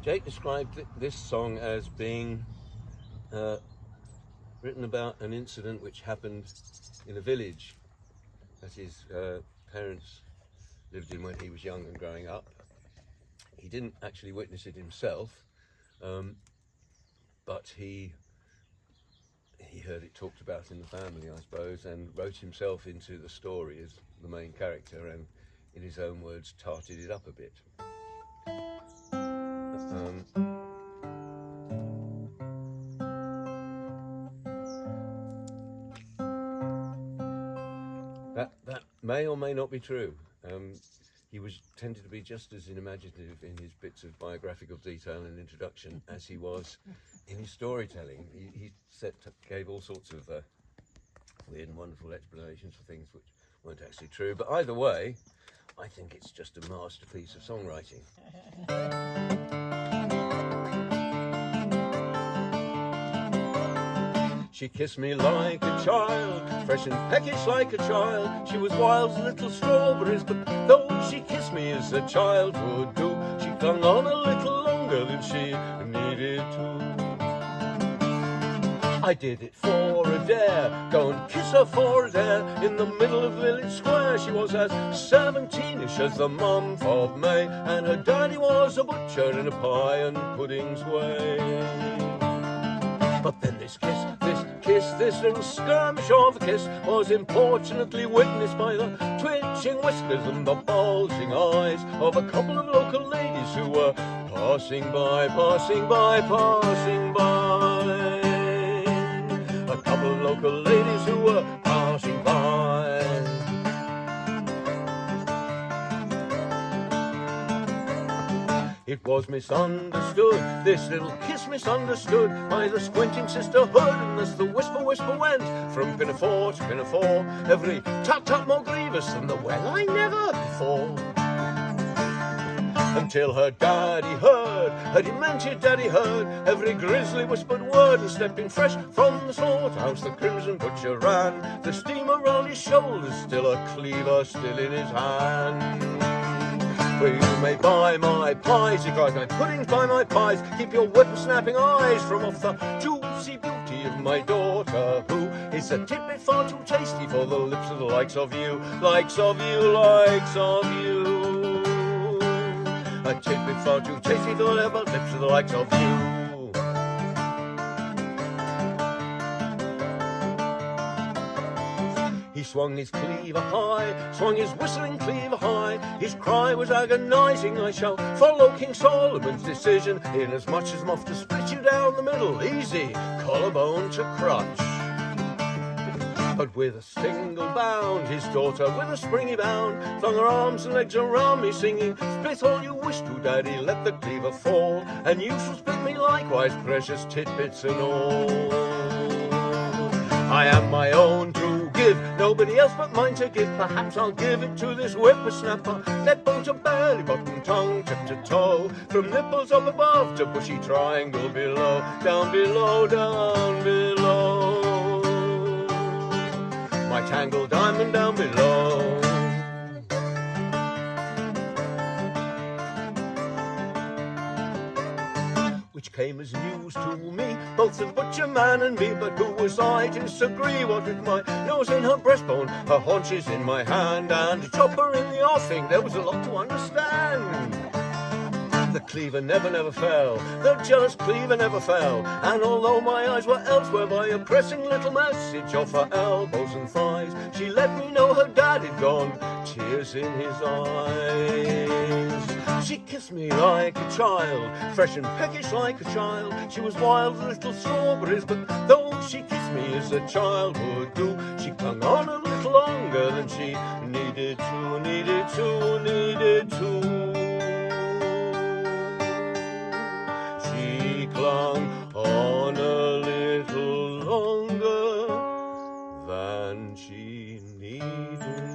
Jake described this song as being written about an incident which happened in a village that his parents lived in when he was young and growing up. He didn't actually witness it himself, but he heard it talked about in the family, I suppose, and wrote himself into the story as the main character, and in his own words tarted it up a bit. That may or may not be true. He tended to be just as imaginative in his bits of biographical detail and introduction as he was in his storytelling. He gave all sorts of weird and wonderful explanations for things which weren't actually true. But either way, I think it's just a masterpiece of songwriting. She kissed me like a child, fresh and peckish like a child. She was wild as little strawberries, but though she kissed me as a child would do, she clung on a little longer than she needed to. I did it for a dare, go and kiss her for a dare. In the middle of village square, she was as 17ish as the month of May, and her daddy was a butcher in a pie and pudding's way. But then this little skirmish of a kiss was importunately witnessed by the twitching whiskers and the bulging eyes of a couple of local ladies who were passing by. A couple of local ladies who were passing by. It was misunderstood, this little kiss misunderstood by the squinting sisterhood, and as the whisper went from pinafore to pinafore, every tut more grievous than the well I never before. Until her daddy heard, her demented daddy heard every grisly whispered word, and stepping fresh from the slaughterhouse, the crimson butcher ran, the steam around his shoulders, still a cleaver still in his hand. Well, you may buy my pies, he cried, my puddings, buy my pies. Keep your whipper-snapping eyes from off the juicy beauty of my daughter, who is a tidbit far too tasty for the lips of the likes of you. A tidbit far too tasty for the lips of the likes of you. He swung his cleaver high, swung his whistling cleaver high. His cry was agonizing, I shall follow King Solomon's decision, inasmuch as I'm off to split you down the middle, easy, collarbone to crutch. But with a single bound, his daughter, with a springy bound, flung her arms and legs around me, singing, split all you wish to, daddy, let the cleaver fall, and you shall split me likewise, precious tidbits and all. I am my own to give, nobody else but mine to give. Perhaps I'll give it to this whippersnapper, neck bone to belly button, tongue tip to toe, from nipples up above to bushy triangle below, down below, down below. My tangled diamond down below. Which came as news to me, both the butcher man and me. But who was I to disagree? What with my nose in her breastbone, her haunches in my hand, and a chopper in the offing, there was a lot to understand. The cleaver never fell, the jealous cleaver never fell, and although my eyes were elsewhere, by a pressing little message off her elbows and thighs, she let me know her dad had gone, tears in his eyes. She kissed me like a child, fresh and peckish like a child. She was wild as little strawberries, but though she kissed me as a child would do, she clung on a little longer than she needed to. She clung on a little longer than she needed.